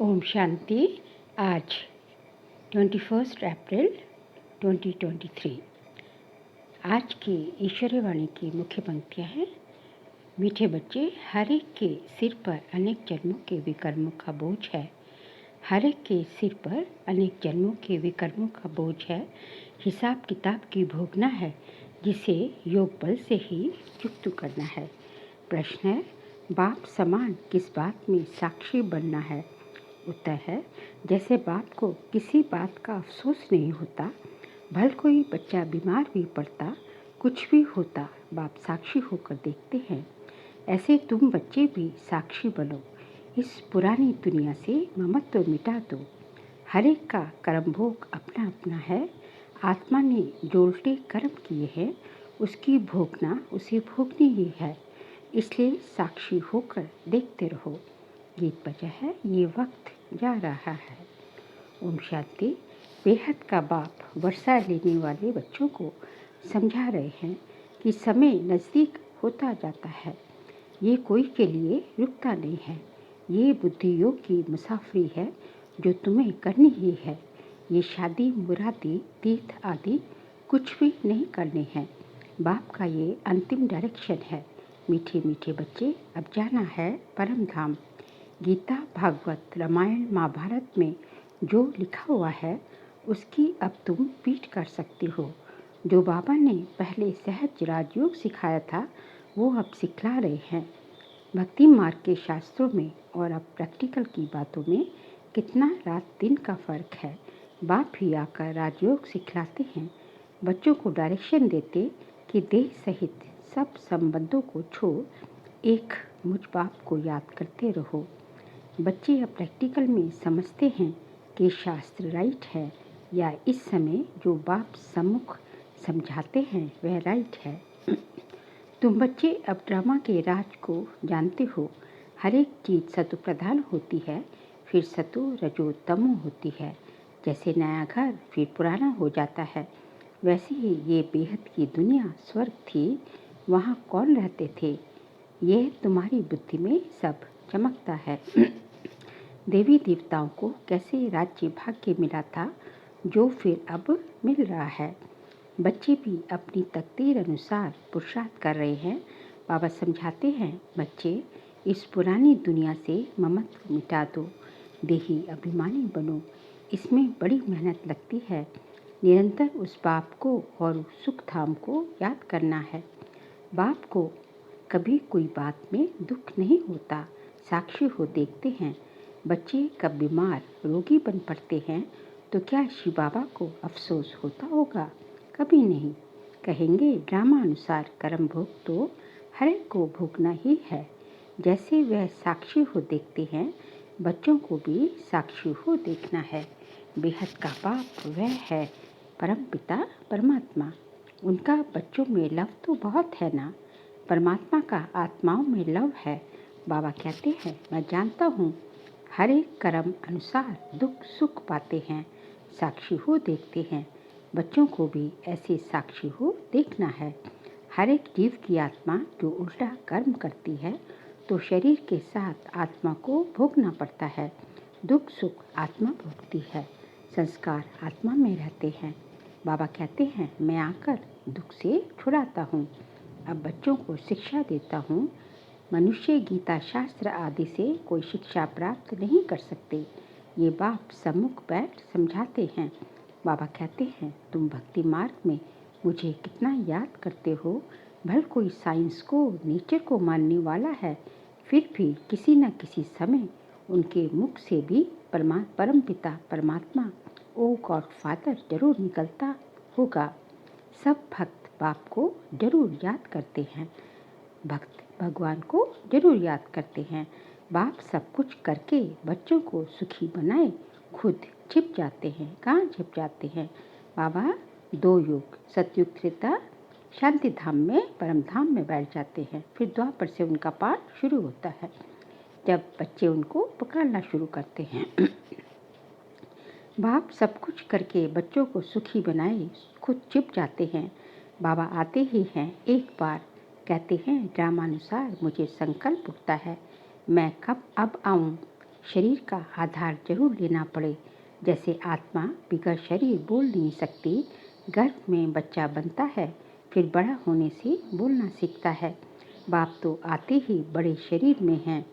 ओम शांति। आज 21 अप्रैल 2023। आज की ईश्वरीय वाणी की मुख्य पंक्तियाँ हैं। मीठे बच्चे, हर एक के सिर पर अनेक जन्मों के विकर्मों का बोझ है। हर एक के सिर पर अनेक जन्मों के विकर्मों का बोझ है। हिसाब किताब की भोगना है, जिसे योग बल से ही युक्त करना है। प्रश्न है, बाप समान किस बात में साक्षी बनना है? उत्तर है, जैसे बाप को किसी बात का अफसोस नहीं होता, भल कोई बच्चा बीमार भी पड़ता, कुछ भी होता, बाप साक्षी होकर देखते हैं। ऐसे तुम बच्चे भी साक्षी बनो। इस पुरानी दुनिया से ममत्व मिटा दो। हर एक का कर्म भोग अपना अपना है। आत्मा ने जो उल्टे कर्म किए हैं, उसकी भोगना उसे भोगनी ही है। इसलिए साक्षी होकर देखते रहो। गीत बजा है, ये वक्त जा रहा है। ओम शांति। बेहद का बाप वर्षा लेने वाले बच्चों को समझा रहे हैं कि समय नज़दीक होता जाता है। ये कोई के लिए रुकता नहीं है। ये बुद्धि योग की मुसाफरी है जो तुम्हें करनी ही है। ये शादी मुरादी तीर्थ आदि कुछ भी नहीं करने हैं। बाप का ये अंतिम डायरेक्शन है। मीठे मीठे बच्चे, अब जाना है परम धाम। गीता, भागवत, रामायण, महाभारत में जो लिखा हुआ है, उसकी अब तुम पीठ कर सकती हो। जो बाबा ने पहले सहज राजयोग सिखाया था, वो अब सिखला रहे हैं। भक्ति मार्ग के शास्त्रों में और अब प्रैक्टिकल की बातों में कितना रात दिन का फर्क है। बाप भी आकर राजयोग सिखलाते हैं, बच्चों को डायरेक्शन देते कि देह सहित सब संबंधों को छोड़ एक मुझ बाप को याद करते रहो। बच्चे अब प्रैक्टिकल में समझते हैं कि शास्त्र राइट है, या इस समय जो बाप सम्मुख समझाते हैं वह राइट है। तुम बच्चे अब ड्रामा के राज को जानते हो। हर एक चीज़ सतो प्रधान होती है, फिर सतो रजो तमो होती है। जैसे नया घर फिर पुराना हो जाता है, वैसे ही ये बेहद की दुनिया स्वर्ग थी। वहाँ कौन रहते थे? यह तुम्हारी बुद्धि में सब चमकता है। देवी देवताओं को कैसे राज्य भाग्य मिला था, जो फिर अब मिल रहा है। बच्चे भी अपनी तकदीर अनुसार पुरुषार्थ कर रहे हैं। बाबा समझाते हैं, बच्चे इस पुरानी दुनिया से ममत्व मिटा दो, देही अभिमानी बनो। इसमें बड़ी मेहनत लगती है। निरंतर उस बाप को और सुख धाम को याद करना है। बाप को कभी कोई बात में दुख नहीं होता, साक्षी हो देखते हैं। बच्चे कब बीमार रोगी बन पड़ते हैं, तो क्या शिव बाबा को अफसोस होता होगा? कभी नहीं। कहेंगे ड्रामा अनुसार कर्म भोग तो हर एक को भोगना ही है। जैसे वह साक्षी हो देखते हैं, बच्चों को भी साक्षी हो देखना है। बेहद का बाप वह है परम पिता परमात्मा। उनका बच्चों में लव तो बहुत है ना। परमात्मा का आत्माओं में लव है। बाबा कहते हैं, मैं जानता हूँ हर एक कर्म अनुसार दुख सुख पाते हैं। साक्षी हो देखते हैं। बच्चों को भी ऐसे साक्षी हो देखना है। हर एक जीव की आत्मा जो उल्टा कर्म करती है, तो शरीर के साथ आत्मा को भोगना पड़ता है। दुख सुख आत्मा भोगती है, संस्कार आत्मा में रहते हैं। बाबा कहते हैं, मैं आकर दुख से छुड़ाता हूँ। अब बच्चों को शिक्षा देता हूँ। मनुष्य गीता शास्त्र आदि से कोई शिक्षा प्राप्त नहीं कर सकते। ये बाप सम्मुख बैठ समझाते हैं। बाबा कहते हैं, तुम भक्ति मार्ग में मुझे कितना याद करते हो। भल कोई साइंस को नेचर को मानने वाला है, फिर भी किसी न किसी समय उनके मुख से भी परम पिता परमात्मा ओ गॉड फादर जरूर निकलता होगा। सब भक्त बाप को जरूर याद करते हैं, भक्त भगवान को जरूर याद करते हैं। बाप सब कुछ करके बच्चों को सुखी बनाए, खुद छिप जाते हैं। कहाँ छिप जाते हैं? बाबा दो युग सतयुग त्रेता शांति धाम में परम धाम में बैठ जाते हैं। फिर द्वापर से उनका पाठ शुरू होता है, जब बच्चे उनको पुकारना शुरू करते हैं। बाप सब कुछ करके बच्चों को सुखी बनाए, खुद छिप जाते हैं। बाबा आते ही हैं एक बार, कहते हैं ड्रामानुसार मुझे संकल्प उठता है, मैं कब अब आऊँ। शरीर का आधार जरूर लेना पड़े। जैसे आत्मा बिगर शरीर बोल नहीं सकती, गर्भ में बच्चा बनता है, फिर बड़ा होने से बोलना सीखता है। बाप तो आते ही बड़े शरीर में हैं।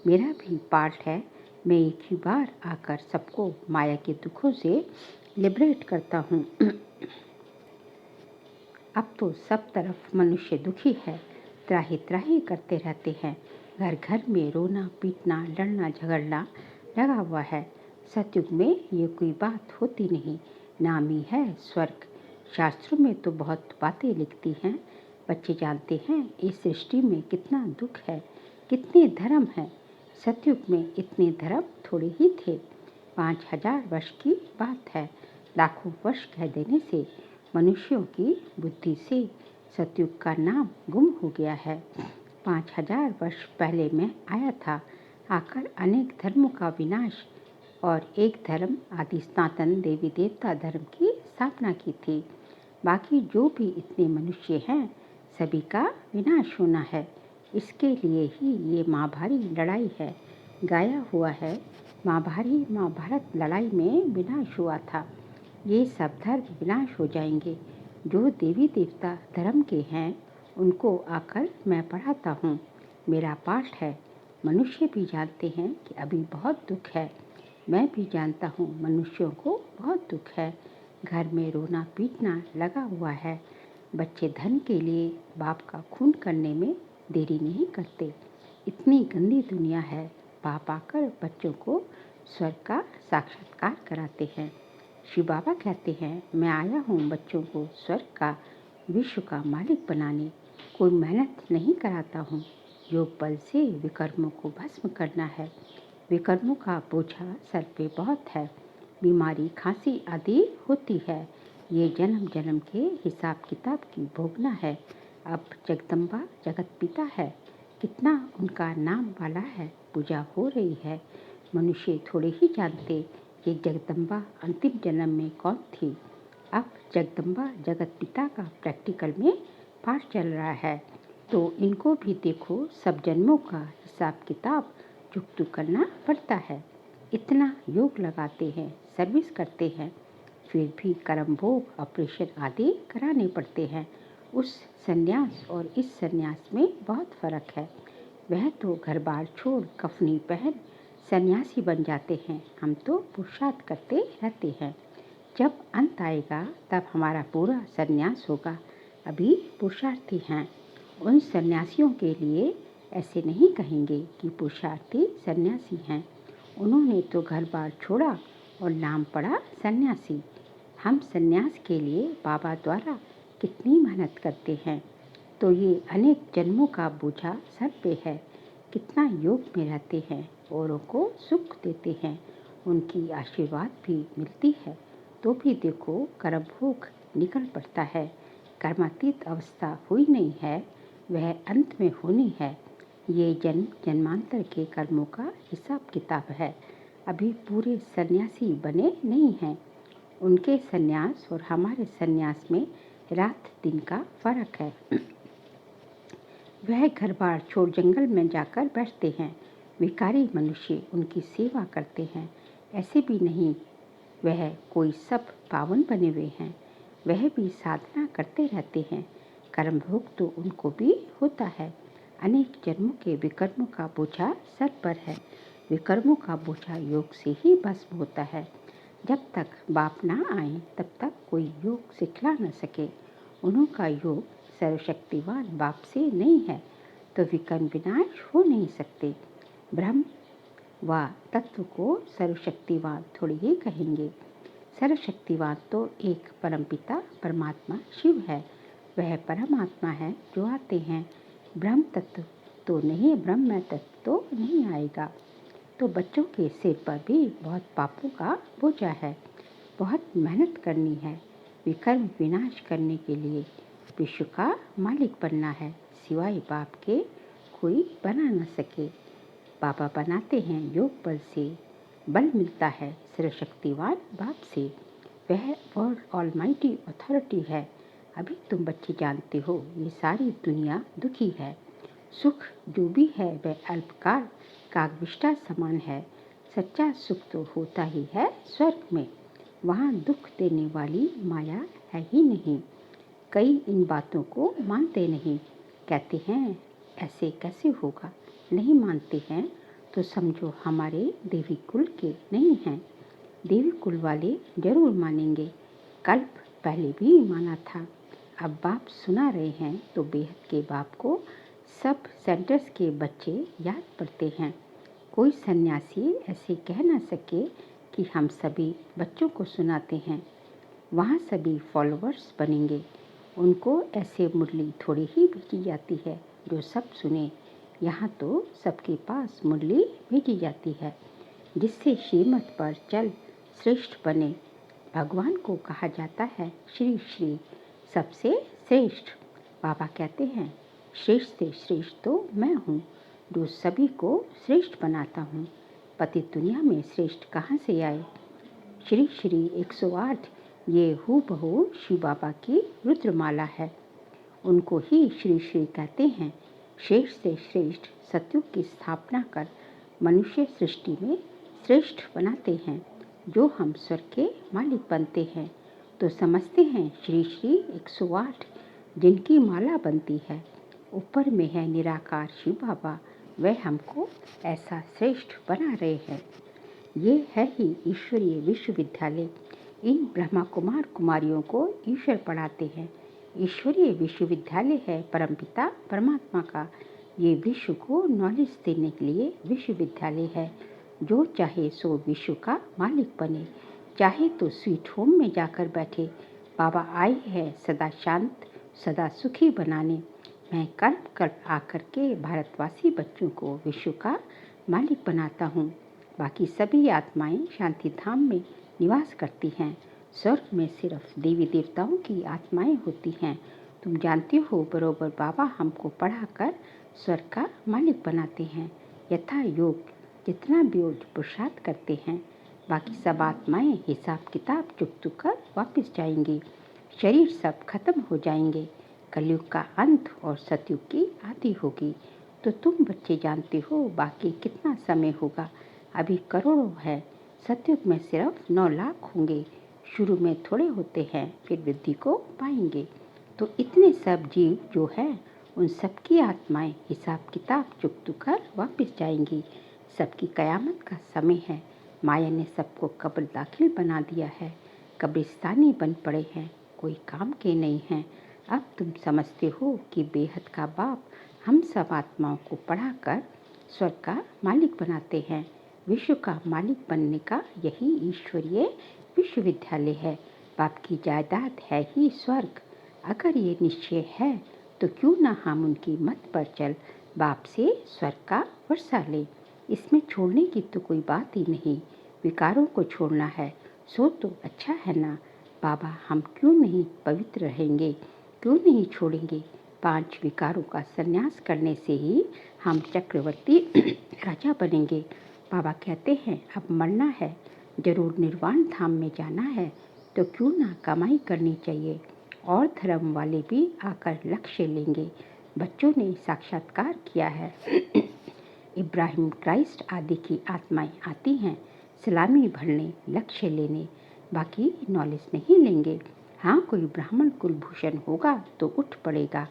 मेरा भी पार्ट है। मैं एक ही बार आकर सबको माया के दुखों से लिबरेट करता हूँ। अब तो सब तरफ मनुष्य दुखी है, त्राही त्राही करते रहते हैं। घर घर में रोना पीटना लड़ना झगड़ना लगा हुआ है। सतयुग में ये कोई बात होती नहीं। नाम ही है स्वर्ग। शास्त्रों में तो बहुत बातें लिखती हैं। बच्चे जानते हैं इस सृष्टि में कितना दुख है, कितने धर्म हैं। सतयुग में इतने धर्म थोड़े ही थे। 5000 वर्ष की बात है। लाखों वर्ष कह देने से मनुष्यों की बुद्धि से सतयुग का नाम गुम हो गया है। 5000 वर्ष पहले मैं आया था, आकर अनेक धर्मों का विनाश और एक धर्म आदि सनातन देवी देवता धर्म की स्थापना की थी। बाकी जो भी इतने मनुष्य हैं, सभी का विनाश होना है। इसके लिए ही ये महाभारी लड़ाई है। गाया हुआ है, महाभारत लड़ाई में विनाश हुआ था। ये सब धर्म विनाश हो जाएंगे। जो देवी देवता धर्म के हैं, उनको आकर मैं पढ़ाता हूँ। मेरा पाठ है। मनुष्य भी जानते हैं कि अभी बहुत दुख है। मैं भी जानता हूँ मनुष्यों को बहुत दुख है। घर में रोना पीटना लगा हुआ है। बच्चे धन के लिए बाप का खून करने में देरी नहीं करते। इतनी गंदी दुनिया है। बाप आकर बच्चों को स्वर्ग का साक्षात्कार कराते हैं। शिव बाबा कहते हैं, मैं आया हूँ बच्चों को स्वर्ग का, विश्व का मालिक बनाने। कोई मेहनत नहीं कराता हूँ। योग बल से विकर्मों को भस्म करना है। विकर्मों का बोझा सर पे बहुत है। बीमारी खांसी आदि होती है। ये जन्म जन्म के हिसाब किताब की भोगना है। अब जगदम्बा जगत पिता है। कितना उनका नाम वाला है, पूजा हो रही है। मनुष्य थोड़े ही जानते ये जगदम्बा अंतिम जन्म में कौन थी। अब जगदम्बा जगत पिता का प्रैक्टिकल में पाठ चल रहा है, तो इनको भी देखो। सब जन्मों का हिसाब किताब चुकतू करना पड़ता है। इतना योग लगाते हैं, सर्विस करते हैं, फिर भी कर्म भोग ऑपरेशन आदि कराने पड़ते हैं। उस सन्यास और इस सन्यास में बहुत फर्क है। वह तो घर बार छोड़ कफनी पहन सन्यासी बन जाते हैं। हम तो पुरुषार्थ करते रहते हैं। जब अंत आएगा तब हमारा पूरा सन्यास होगा। अभी पुरुषार्थी हैं। उन सन्यासियों के लिए ऐसे नहीं कहेंगे कि पुरुषार्थी सन्यासी हैं। उन्होंने तो घर बार छोड़ा और नाम पड़ा सन्यासी। हम सन्यास के लिए बाबा द्वारा कितनी मेहनत करते हैं, तो ये अनेक जन्मों का बोझा सर पे है। कितना योग में रहते हैं, औरों को सुख देते हैं, उनकी आशीर्वाद भी मिलती है, तो भी देखो कर्म भोग निकल पड़ता है। कर्मातीत अवस्था हुई नहीं है, वह अंत में होनी है। ये जन्म जन्मांतर के कर्मों का हिसाब किताब है। अभी पूरे सन्यासी बने नहीं हैं। उनके सन्यास और हमारे सन्यास में रात दिन का फर्क है। वह घर बार छोड़ जंगल में जाकर बैठते हैं। भिखारी मनुष्य उनकी सेवा करते हैं। ऐसे भी नहीं वह कोई सब पावन बने हुए हैं। वह भी साधना करते रहते हैं। कर्म भोग तो उनको भी होता है। अनेक जन्मों के विकर्मों का बोझा सर पर है। विकर्मों का बोझा योग से ही भस्म होता है। जब तक बाप ना आए तब तक कोई योग सिखला न सके। उनका योग सर्वशक्तिवान बाप से नहीं है, तो विकर्म विनाश हो नहीं सकते। ब्रह्म व तत्व को सर्वशक्तिवान थोड़ी ही कहेंगे। सर्वशक्तिवान तो एक परमपिता परमात्मा शिव है। वह परमात्मा है जो आते हैं। ब्रह्म तत्व तो नहीं, ब्रह्म तत्व तो नहीं आएगा। तो बच्चों के सिर पर भी बहुत पापों का बोझा है। बहुत मेहनत करनी है। विकर्म विनाश करने के लिए विश्व का मालिक बनना है। सिवाय बाप के कोई बना न सके। बाबा बनाते हैं योग बल से। बल मिलता है सर्वशक्तिवान बाप से। वह वर्ल्ड ऑलमाइटी अथॉरिटी है। अभी तुम बच्चे जानते हो ये सारी दुनिया दुखी है। सुख जो भी है वह अल्पकाल कागविष्टा समान है। सच्चा सुख तो होता ही है स्वर्ग में, वहाँ दुख देने वाली माया है ही नहीं। कई इन बातों को मानते नहीं, कहते हैं ऐसे कैसे होगा। नहीं मानते हैं तो समझो हमारे देवी कुल के नहीं हैं। देवी कुल वाले जरूर मानेंगे, कल्प पहले भी माना था। अब बाप सुना रहे हैं तो बेहद के बाप को सब सेंटर्स के बच्चे याद पड़ते हैं। कोई सन्यासी ऐसे कह ना सके कि हम सभी बच्चों को सुनाते हैं। वहाँ सभी फॉलोअर्स बनेंगे। उनको ऐसे मुरली थोड़ी ही भेजी जाती है जो सब सुने। यहाँ तो सबके पास मुरली भेजी जाती है जिससे श्रीमत पर चल श्रेष्ठ बने। भगवान को कहा जाता है श्री श्री, सबसे श्रेष्ठ। बाबा कहते हैं श्रेष्ठ से श्रेष्ठ तो मैं हूँ जो सभी को श्रेष्ठ बनाता हूँ। पति दुनिया में श्रेष्ठ कहाँ से आए। श्री श्री 108 ये हूबहू शिव बाबा की रुद्रमाला है। उनको ही श्री श्री कहते हैं। श्रेष्ठ से श्रेष्ठ सत्युग की स्थापना कर मनुष्य सृष्टि में श्रेष्ठ बनाते हैं। जो हम स्वर्ग के मालिक बनते हैं तो समझते हैं श्री श्री 108 जिनकी माला बनती है। ऊपर में है निराकार शिव बाबा, वह हमको ऐसा श्रेष्ठ बना रहे हैं। ये है ही ईश्वरीय विश्वविद्यालय। इन ब्रह्मा कुमार कुमारियों को ईश्वर पढ़ाते हैं। ईश्वरीय विश्वविद्यालय है परमपिता परमात्मा का। ये विश्व को नॉलेज देने के लिए विश्वविद्यालय है। जो चाहे सो विश्व का मालिक बने, चाहे तो स्वीट होम में जाकर बैठे। बाबा आए हैं सदा शांत सदा सुखी बनाने। मैं कल्प कल्प आकर के भारतवासी बच्चों को विश्व का मालिक बनाता हूँ। बाकी सभी आत्माएं शांति धाम में निवास करती हैं। स्वर्ग में सिर्फ देवी देवताओं की आत्माएं होती हैं। तुम जानते हो बरोबर बाबा हमको पढ़ाकर स्वर्ग का मालिक बनाते हैं। यथा योग जितना भी पुरुषार्थ करते हैं। बाकी सब आत्माएं हिसाब किताब चुक कर वापस जाएंगी। शरीर सब खत्म हो जाएंगे। कलयुग का अंत और सतयुग की आदि होगी। तो तुम बच्चे जानते हो बाकी कितना समय होगा। अभी करोड़ों है। सतयुग में सिर्फ 9 लाख होंगे। शुरू में थोड़े होते हैं, फिर वृद्धि को पाएंगे। तो इतने सब जीव जो है उन सबकी आत्माएं हिसाब किताब चुक कर वापस जाएंगी। सबकी कयामत का समय है। माया ने सबको कब्र दाखिल बना दिया है। कब्रिस्तानी बन पड़े हैं, कोई काम के नहीं हैं। अब तुम समझते हो कि बेहद का बाप हम सब आत्माओं को पढ़ाकर स्वर्ग का मालिक बनाते हैं। विश्व का मालिक बनने का यही ईश्वरीय विश्वविद्यालय है। बाप की जायदाद है ही स्वर्ग। अगर ये निश्चय है तो क्यों ना हम उनकी मत पर चल बाप से स्वर्ग का वर्षा लें। इसमें छोड़ने की तो कोई बात ही नहीं। विकारों को छोड़ना है सो तो अच्छा है ना। बाबा हम क्यों नहीं पवित्र रहेंगे, क्यों नहीं छोड़ेंगे। 5 विकारों का संन्यास करने से ही हम चक्रवर्ती राजा बनेंगे। बाबा कहते हैं अब मरना है, जरूर निर्वाण धाम में जाना है तो क्यों ना कमाई करनी चाहिए। और धर्म वाले भी आकर लक्ष्य लेंगे। बच्चों ने साक्षात्कार किया है। इब्राहिम क्राइस्ट आदि की आत्माएं आती हैं सलामी भरने लक्ष्य लेने, बाकी नॉलेज नहीं लेंगे। हाँ कोई ब्राह्मण कुलभूषण होगा तो उठ पड़ेगा।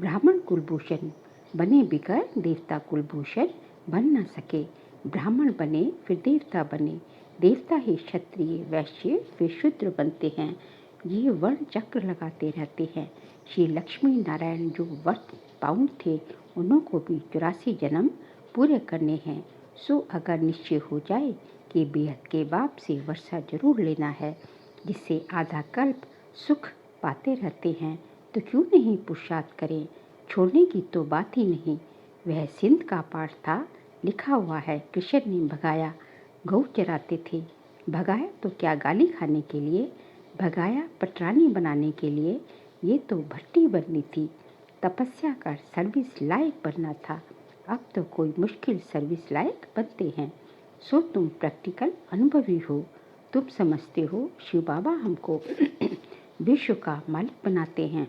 ब्राह्मण कुलभूषण बने बिगर देवता कुलभूषण बन न सके। ब्राह्मण बने फिर देवता बने, देवता ही क्षत्रिय वैश्य फिर शूद्र बनते हैं। ये वर्ण चक्र लगाते रहते हैं। श्री लक्ष्मी नारायण जो व्रत पाउंड थे उन्हों को भी 84 जन्म पूरे करने हैं। सो अगर निश्चय हो जाए कि बेहद के बाप से वर्षा जरूर लेना है जिससे आधा कल्प सुख पाते रहते हैं तो क्यों नहीं पुरुषार्थ करें। छोड़ने की तो बात ही नहीं। वह सिंध का पाठ था, लिखा हुआ है कृष्ण ने भगाया, गौ चराते थे। भगाया तो क्या गाली खाने के लिए, भगाया पटरानी बनाने के लिए। ये तो भट्टी बननी थी, तपस्या कर सर्विस लायक बनना था। अब तो कोई मुश्किल सर्विस लायक बनते हैं। सो तुम प्रैक्टिकल अनुभवी हो। तुम समझते हो शिव बाबा हमको विश्व का मालिक बनाते हैं।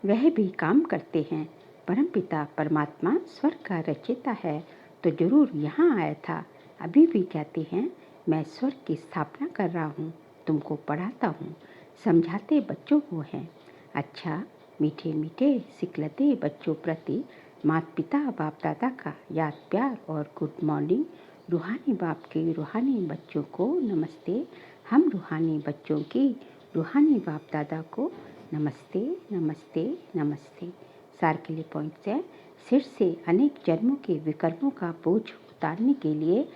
वह भी काम करते हैं। परमपिता परमात्मा स्वर्ग का रचयिता है तो जरूर यहाँ आया था। अभी भी कहते हैं मैं स्वर्ग की स्थापना कर रहा हूँ, तुमको पढ़ाता हूँ, समझाते बच्चों को हैं। अच्छा, मीठे मीठे सिखलते बच्चों प्रति माता पिता बाप दादा का याद प्यार और गुड मॉर्निंग। रूहानी बाप के रूहानी बच्चों को नमस्ते। हम रूहानी बच्चों की रूहानी बाप दादा को नमस्ते नमस्ते नमस्ते। सार के लिए पॉइंट्स हैं। सिर से अनेक जन्मों के विकर्मों का बोझ उतारने के लिए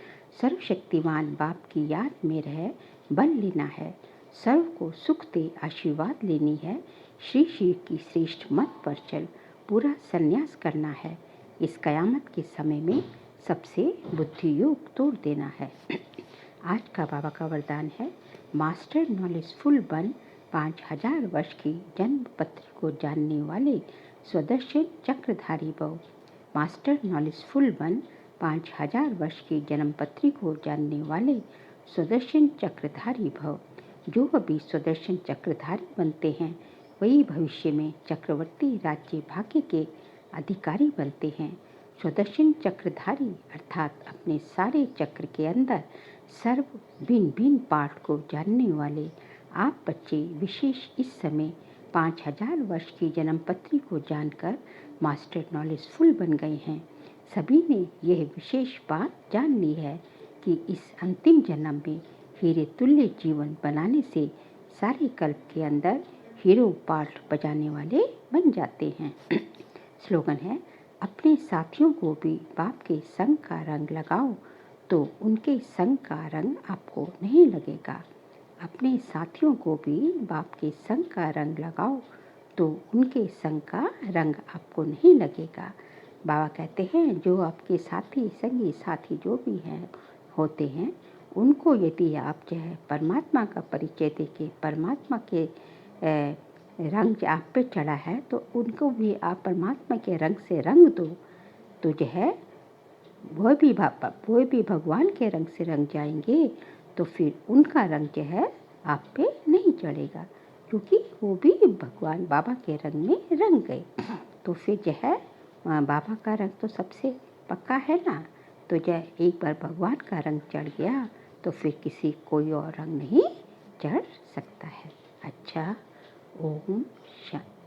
सर्वशक्तिमान बाप की याद में रह बल लेना है। सर्व को सुख दे आशीर्वाद लेनी है। श्री श्री की श्रेष्ठ मत पर चल पूरा संन्यास करना है। इस कयामत के समय में सबसे बुद्धि योग तोड़ देना है। आज का बाबा का वरदान है, मास्टर नॉलेजफुल बन 5000 वर्ष की जन्म पत्री को जानने वाले स्वदर्शन चक्रधारी भव। मास्टर नॉलेजफुल बन 5000 वर्ष की जन्म पत्री को जानने वाले स्वदर्शन चक्रधारी भव। जो अभी स्वदर्शन चक्रधारी बनते हैं वही भविष्य में चक्रवर्ती राज्य भाग्य के अधिकारी बनते हैं। स्वदर्शन चक्रधारी अर्थात अपने सारे चक्र के अंदर सर्व भिन्न भिन्न पाठ को जानने वाले आप बच्चे विशेष इस समय 5000 वर्ष की जन्म पत्री को जानकर मास्टर नॉलेजफुल बन गए हैं। सभी ने यह विशेष बात जान ली है कि इस अंतिम जन्म में हीरे तुल्य जीवन बनाने से सारे कल्प के अंदर हीरो पाठ बजाने वाले बन जाते हैं। स्लोगन है, अपने साथियों को भी बाप के संग का रंग लगाओ तो उनके संग का रंग आपको नहीं लगेगा। अपने साथियों को भी बाप के संग का रंग लगाओ तो उनके संग का रंग आपको नहीं लगेगा। बाबा कहते हैं जो आपके साथी संगी साथी जो भी हैं होते हैं उनको यदि आप जो है परमात्मा का परिचय देके परमात्मा के रंग आप पे चढ़ा है तो उनको भी आप परमात्मा के रंग से रंग दो तो जो है वो भी भगवान के रंग से रंग जाएंगे। तो फिर उनका रंग जो है आप पे नहीं चढ़ेगा क्योंकि वो भी भगवान बाबा के रंग में रंग गए। तो फिर जो है बाबा का रंग तो सबसे पक्का है ना। तो जो एक बार भगवान का रंग चढ़ गया तो फिर किसी कोई और रंग नहीं चढ़ सकता है। अच्छा, ओम शांति।